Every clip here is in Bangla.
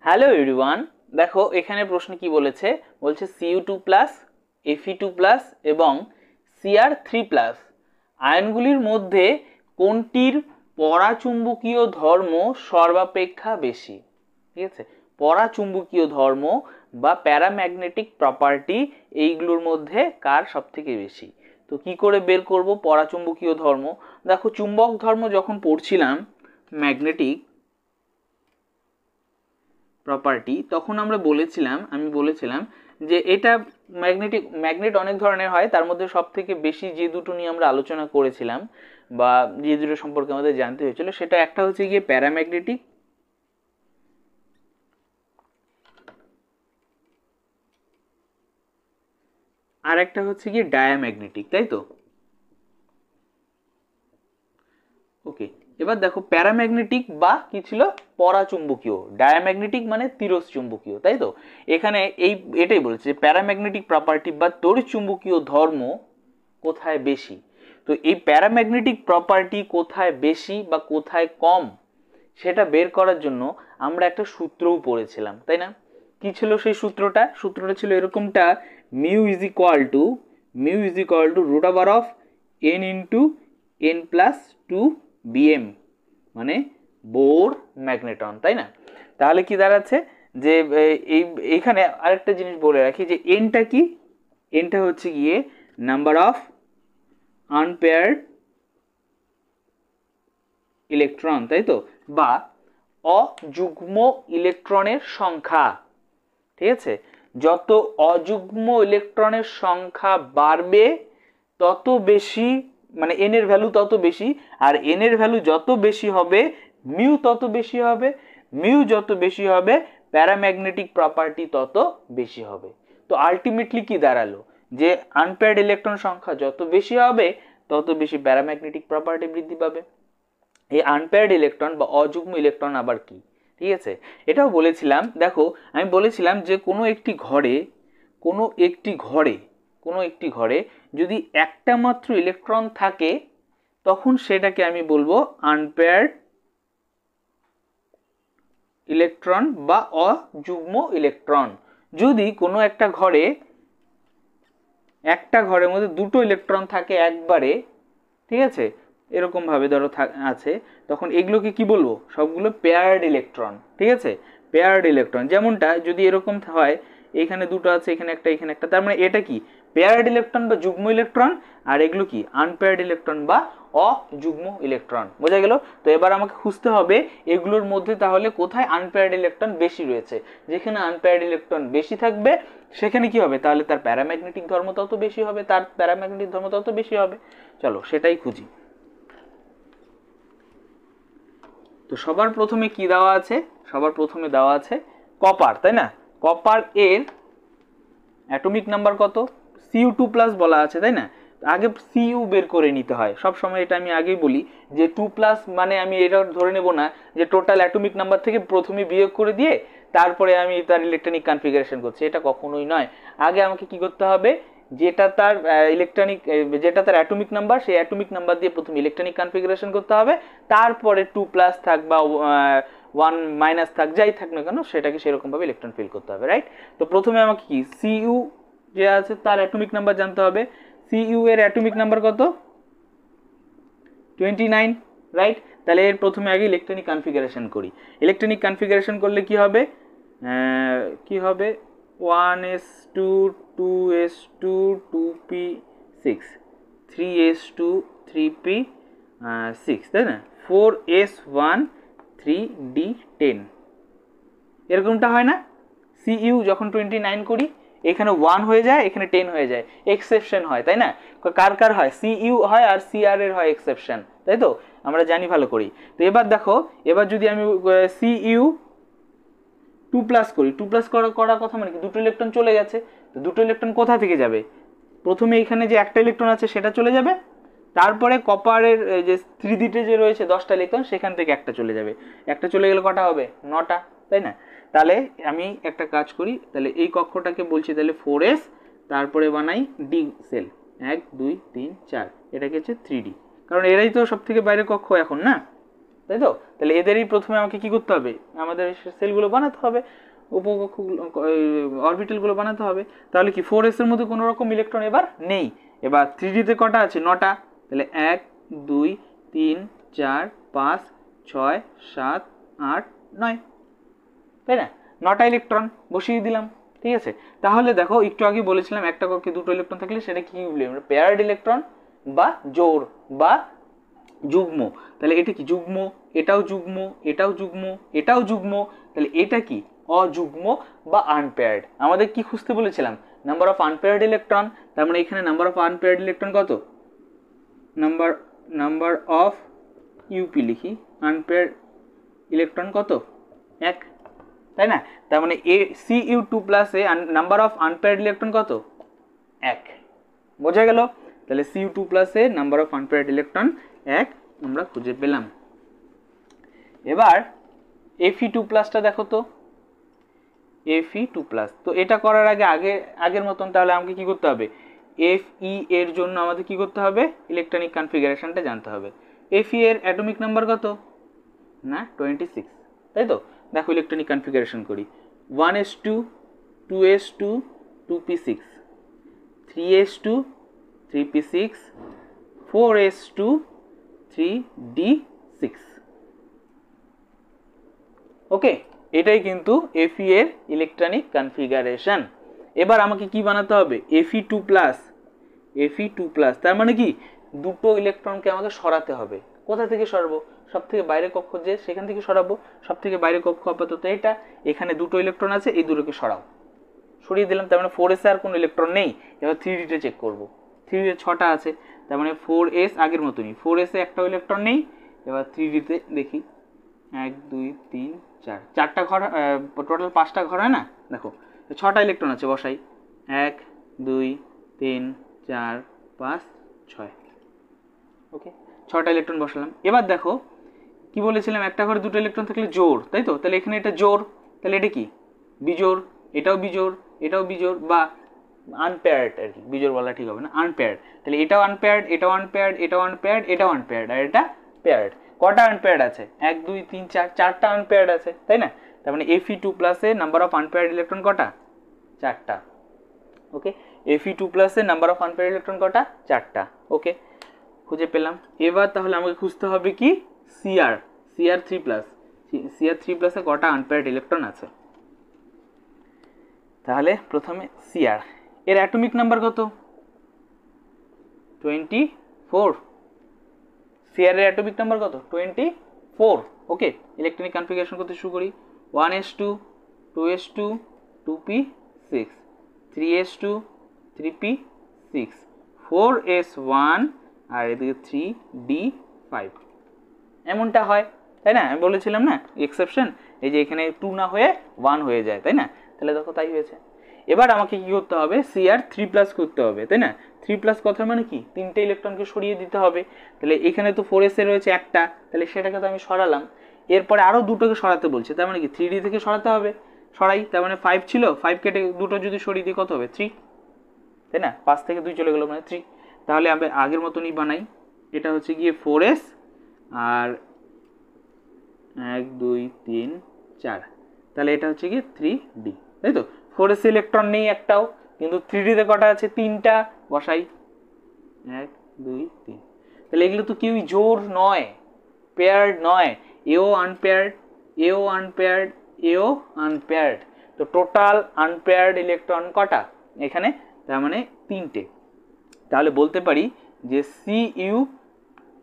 হ্যালো এভরিওয়ান, দেখো এখানে প্রশ্ন কি বলেছে, বলছে Cu2+, Fe2+ এবং Cr3+ আয়নগুলির মধ্যে কোনটির পরাচুম্বকীয় ধর্ম সর্বাপেক্ষা বেশি। ঠিক আছে, পরাচুম্বকীয় ধর্ম বা প্যারাম্যাগনেটিক প্রপার্টি এইগুলোর মধ্যে কার সবথেকে বেশি। তো কি করে বের করব পরাচুম্বকীয় ধর্ম? দেখো চুম্বক ধর্ম যখন পড়ছিলাম ম্যাগনেটিক প্রপার্টি, তখন আমি বলেছিলাম যে এটা ম্যাগনেট অনেক ধরনের হয়, তার মধ্যে সব থেকে বেশি যে দুটো নিয়ে আমরা আলোচনা করেছিলাম বা যে দুটো সম্পর্কে আমাদের জানতে হয়েছিল, সেটা একটা হচ্ছে গিয়ে প্যারাম্যাগনেটিক, আর একটা হচ্ছে গিয়ে ডায়াম্যাগনেটিক, তাই তো? ওকে, এবার দেখো প্যারাম্যাগনেটিক বা কি ছিল, পরাচুম্বকীয়, ডায়াম্যাগনেটিক মানে তিরস্চুম্বকীয়, তাই তো? এখানে এটাই বলেছে যে প্যারাম্যাগনেটিক প্রপার্টি বা তড়িৎচুম্বকীয় ধর্ম কোথায় বেশি। তো এই প্যারাম্যাগনেটিক প্রপার্টি কোথায় বেশি বা কোথায় কম সেটা বের করার জন্য আমরা একটা সূত্রও পড়েছিলাম, তাই না? কি ছিল সেই সূত্রটা ছিল এরকমটা, mu is equal to √n into n+2 bm, মানে বোর ম্যাগনেটন, তাই না? তাহলে কি দাঁড়াচ্ছে যে এইখানে আরেকটা জিনিস বলে রাখি যে এনটা কি, এনটা হচ্ছে গিয়ে নাম্বার অফ আনপেয়ার্ড ইলেকট্রন, তাই তো, বা অযুগ্ম ইলেকট্রনের সংখ্যা। ঠিক আছে, যত অযুগ্ম ইলেকট্রনের সংখ্যা বাড়বে তত বেশি, মানে এন এর ভ্যালু তত বেশি, আর এন এর ভ্যালু যত বেশি হবে মিউ তত বেশি হবে, মিউ যত বেশি হবে প্যারাম্যাগনেটিক প্রপার্টি তত বেশি হবে। তো আলটিমেটলি কি দাঁড়ালো যে আনপেয়ার্ড ইলেকট্রন সংখ্যা যত বেশি হবে তত বেশি প্যারাম্যাগনেটিক প্রপার্টি বৃদ্ধি পাবে। এই আনপেয়ার্ড ইলেকট্রন বা অযুগ্ম ইলেকট্রন আবার কি? ঠিক আছে, এটাও বলেছিলাম, দেখো আমি বলেছিলাম যে কোনো একটি ঘরে যদি একটা মাত্র ইলেকট্রন থাকে তখন সেটাকে আমি বলবো আনপেয়ার্ড ইলেকট্রন বা অযুগ্ম ইলেকট্রন। যদি কোনো একটা ঘরের মধ্যে দুটো ইলেকট্রন থাকে একবারে, ঠিক আছে, এরকম ভাবে ধরো আছে, তখন এগুলোকে কি বলবো, সবগুলো পেয়ার্ড ইলেকট্রন। ঠিক আছে, পেয়ার্ড ইলেকট্রন, যেমনটা যদি এরকম হয় এখানে দুটো আছে, এখানে একটা, তার মানে এটা কি পেয়ার্ড ইলেকট্রন বা যুগ্ম ইলেকট্রন, আর এগুলো কি আনপেয়ার্ড ইলেকট্রন বা অযুগ্ম ইলেকট্রন। বোঝা গেল? তো এবার আমাকে খুঁজতে হবে এগুলোর মধ্যে তাহলে কোথায় আনপেয়ার্ড ইলেকট্রন বেশি রয়েছে। যেখানে আনপেয়ার্ড ইলেকট্রন বেশি থাকবে সেখানে কি হবে, তাহলে তার প্যারাম্যাগনেটিক ধর্ম তত বেশি হবে, চলো সেটাই খুঁজি। তো সবার প্রথমে কি দেওয়া আছে, দেওয়া আছে কপার, তাই না? কপার এর অ্যাটমিক নাম্বার কত? Cu2+ বলা আছে, তাই না? আগে Cu বের করে নিতে হয় সব সময়, এটা আমি আগেই বলি যে 2+ মানে আমি এটা ধরে নেব না যে টোটাল অ্যাটমিক নাম্বার থেকে প্রথমে বিয়োগ করে দিয়ে তারপরে আমি তার ইলেকট্রনিক কনফিগারেশন করছি, এটা কখনোই নয়। আগে আমাকে কি করতে হবে, যেটা তার অ্যাটমিক নাম্বার, সেই অ্যাটমিক নাম্বার দিয়ে প্রথম ইলেকট্রনিক কনফিগারেশন করতে হবে, তারপরে 2+ থাক বা 1- থাক, যাই থাক না কেন সেটাকে সেরকম ভাবে ইলেকট্রন ফিল করতে হবে, রাইট? তো প্রথমে আমাকে কি Cu যে আছে তার অ্যাটমিক নাম্বার জানতে হবে। Cu এর অ্যাটমিক নাম্বার কত? 29, রাইট? তাহলে এর প্রথমে আগে ইলেকট্রনিক কনফিগারেশন করি। ইলেকট্রনিক কনফিগারেশন করলে কি হবে, 1s2 2s2 2p6 3s2 3p6, তাই না? 4s1 3d10, এরকমটা হয় না? Cu যখন 29 করি এখানে 1 হয়ে যায়, এখানে 10 হয়ে যায়, এক্সেপশন হয়, তাই না? কার হয়? Cu হয় আর Cr এর হয় এক্সেপশন, তাই তো? আমরা জানি ভালো করি। তো এবার দেখো, এবার যদি আমি Cu 2+ করি, 2+ করার কথা মানে কি, দুটো ইলেকট্রন চলে গেছে, তো দুটো ইলেকট্রন কোথা থেকে যাবে? প্রথমে এখানে যে একটা ইলেকট্রন আছে সেটা চলে যাবে, তারপরে কপারের যে 3d-তে যে রয়েছে 10টা ইলেকট্রন, সেখান থেকে একটা চলে যাবে, একটা চলে গেলে কটা হবে? 9টা, তাই না? তাহলে আমি একটা কাজ করি, তাহলে এই কক্ষটাকে বলছি তাহলে 4s, তারপরে বানাই ডি সেল 1 2 3 4, এটাকে হচ্ছে 3d, কারণ এরাই তো সব থেকে বাইরের কক্ষ এখন, না? তাই তো? তাহলে এদেরই প্রথমে আমাকে কি করতে হবে, আমাদের সেলগুলো বানাতে হবে, উপকক্ষ অরবিটালগুলো বানাতে হবে। তাহলে কি 4s এর মধ্যে কোনো রকম ইলেকট্রন এবার নেই। এবার 3D তে কটা আছে, 9টা। তাহলে 1 2 3 4 5 6 7 8 9, তাই না? 9টা ইলেকট্রন বসিয়ে দিলাম, ঠিক আছে। তাহলে দেখো একটু আগে বলেছিলাম একটা কক্ষে দুটো ইলেকট্রন থাকলে সেটা কি বলি আমরা, পেয়ার্ড ইলেকট্রন বা জোড় বা যুগ্ম। তাহলে এটা কি যুগ্ম, এটাও যুগ্ম, এটাও যুগ্ম, এটাও যুগ্ম, তাহলে এটা কি অযুগ্ম বা আনপেয়ার্ড। আমাদের কি খুঁজতে বলেছিলাম, নাম্বার অফ আনপেয়ার্ড ইলেকট্রন। তার মানে এখানে নাম্বার অফ আনপেয়ার্ড ইলেকট্রন কত, নাম্বার অফ ইউপি লিখি, আনপেয়ার্ড ইলেকট্রন কত, 1, তাই না? তার মানে Cu2+ A number of unpaired electron কত, 1। বোঝা গেল? তাহলে Cu2+ A number of unpaired electron 1 আমরা খুঁজে পেলাম। এবার Fe2+ দেখো তো, Fe2+। তো এটা করার আগের মতন তাহলে আমাকে কি করতে হবে, Fe এর জন্য আমাদের কি করতে হবে, ইলেকট্রনিক কনফিগারেশনটা জানতে হবে। Fe এর অ্যাটমিক নাম্বার কত না, 26, তাই তো? দেখো ইলেকট্রনিক কনফিগারেশন করি, 1s2 2s2 2p6 3s2 3p6 4s2 3d6। ওকে, এটাই কিন্তু Fe এর ইলেকট্রনিক কনফিগারেশন। এবার আমাকে কি বানাতে হবে, Fe2+। Fe2+, তার মানে কি দুটো ইলেকট্রনকে আমাকে সরাতে হবে। কোথা থেকে সরাবো, সব থেকে বাইরে কক্ষ যে সেখান থেকে সরাবো। সব থেকে বাইরে কক্ষ আপাতত এটা, এখানে দুটো ইলেকট্রন আছে, এই দুটোকে সরাও, সরিয়ে দিলাম। তার মানে 4s আর কোনো ইলেকট্রন নেই। এবার 3D তে চেক করবো, 3D তে 6টা আছে, তার মানে 4s আগের মতনই, 4s এ একটাও ইলেকট্রন নেই। এবার 3D তে দেখি, 1 2 3 4, 4টা ঘর, টোটাল 5টা ঘর হয় না, দেখো 6টা ইলেকট্রন আছে, বসাই 1 2 3 4 5 6। ওকে, 6টা ইলেকট্রন বসালাম। এবার দেখো কি বলেছিলাম, একটা ঘরে দুটো ইলেকট্রন থাকলে জোড়, তাই তো? তাহলে এখানে এটা জোড়, তাহলে এটা কি বিজোড়, এটাও বিজোড়, এটাও বিজোড় বা আনপেয়ার্ড আর কি, বিজোড় বলা ঠিক হবে না, আনপেয়ার্ড। তাহলে এটাও আনপেয়ার্ড, এটাও আনপেয়ার্ড, এটাও আনপেয়ার্ড, এটাও আনপেয়ার্ড, আর এটা পেয়ার্ড। কটা আনপেয়ার্ড আছে, 1 2 3 4, 4টা আনপেয়ার্ড আছে, তাই না? তার মানে Fe2+ A number of unpaired electron কটা, 4টা। ওকে, Fe2+ এর নাম্বার অফ আনপেয়ার্ড ইলেকট্রন কটা, 4টা। ওকে, খুঁজে পেলাম। এবার তাহলে আমাকে খুঁজতে হবে কি, Cr3+। Cr3+ এ কটা আনপেয়ার্ড ইলেকট্রন আছে। তাহলে প্রথমে Cr এর অ্যাটমিক নাম্বার কত, 24। Cr এর অ্যাটমিক নাম্বার কত, 24। ওকে, ইলেকট্রনিক কনফিগারেশন করতে শুরু করি, 1s2 2s2 2p6 3s2 3p6 4s1 আর এদিকে 3d5। এমনটা হয়, তাই না? আমি বলেছিলাম না এক্সেপশন, এই যে এখানে 2 না হয়ে 1 হয়ে যায়, তাই না? তাহলে দেখো তাই হয়েছে। এবার আমাকে কি করতে হবে, Cr3+ করতে হবে, তাই না? 3+ কথার মানে কি, 3টে ইলেকট্রনকে সরিয়ে দিতে হবে। তাহলে এখানে তো 4s এ রয়েছে একটা, তাহলে সেটাকে তো আমি সরালাম। এরপরে আরও দুটোকে সরাতে বলছে, তার মানে কি 3D থেকে সরাতে হবে, সরাই। তার মানে 5 ছিল, 5 কেটে দুটো যদি সরিয়ে দিই কত হবে, 3, তাই না? 5 থেকে 2 চলে গেলো, মানে 3। তাহলে আমি আগের মতনই বানাই, এটা হচ্ছে গিয়ে 4s আর 1 2 3 4, তাহলে এটা হচ্ছে গিয়ে 3d, তাই তো? 4s ইলেকট্রন নেই একটাও, কিন্তু 3D তে কটা আছে, 3টা, বসাই 1 2 3। তাহলে এগুলো তো কেউই জোড় নয়, পেয়ার্ড নয়, এও আনপেয়ার্ড, এও আনপেয়ার্ড, এও আনপেয়ার্ড। তো টোটাল আনপেয়ার্ড ইলেকট্রন কটা এখানে, তার মানে 3টে। তাহলে বলতে পারি যে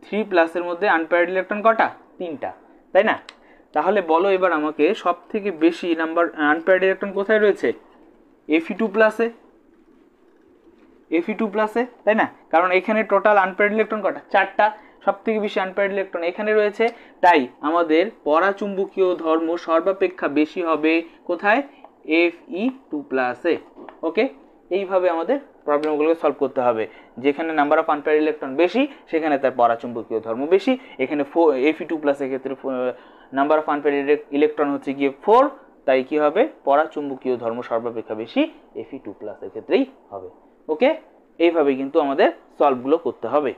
Cu3+ এর মধ্যে আনপেয়ার্ড ইলেকট্রন কটা, 3টা, তাই না? তাহলে বলো এবার আমাকে সব থেকে বেশি নাম্বার আনপেয়ার্ড ইলেকট্রন কোথায় রয়েছে, Fe2+ এ, Fe2+ এ, তাই না? কারণ এখানে টোটাল আনপেয়ার্ড ইলেকট্রন কটা, 4টা, সব থেকে বেশি আনপেয়ার্ড ইলেকট্রন এখানে রয়েছে। তাই আমাদের পরাচুম্বকীয় ধর্ম সর্বাপেক্ষা বেশি হবে কোথায়, Fe2+ এ। ওকে, এইভাবে আমাদের প্রবলেমগুলোকে সলভ করতে হবে। যেখানে নাম্বার অফ আনপেয়ার্ড ইলেকট্রন বেশি সেখানে তার পরাচুম্বকীয় ধর্ম বেশি। এখানে Fe2+ এর ক্ষেত্রে নাম্বার অফ আনপেয়ার্ড ইলেকট্রন হচ্ছে গিয়ে 4, তাই কি হবে, পরাচুম্বকীয় ধর্ম সর্বাপেক্ষা বেশি Fe2+ এর ক্ষেত্রেই হবে। ওকে, এইভাবে কিন্তু আমাদের সলভগুলো করতে হবে।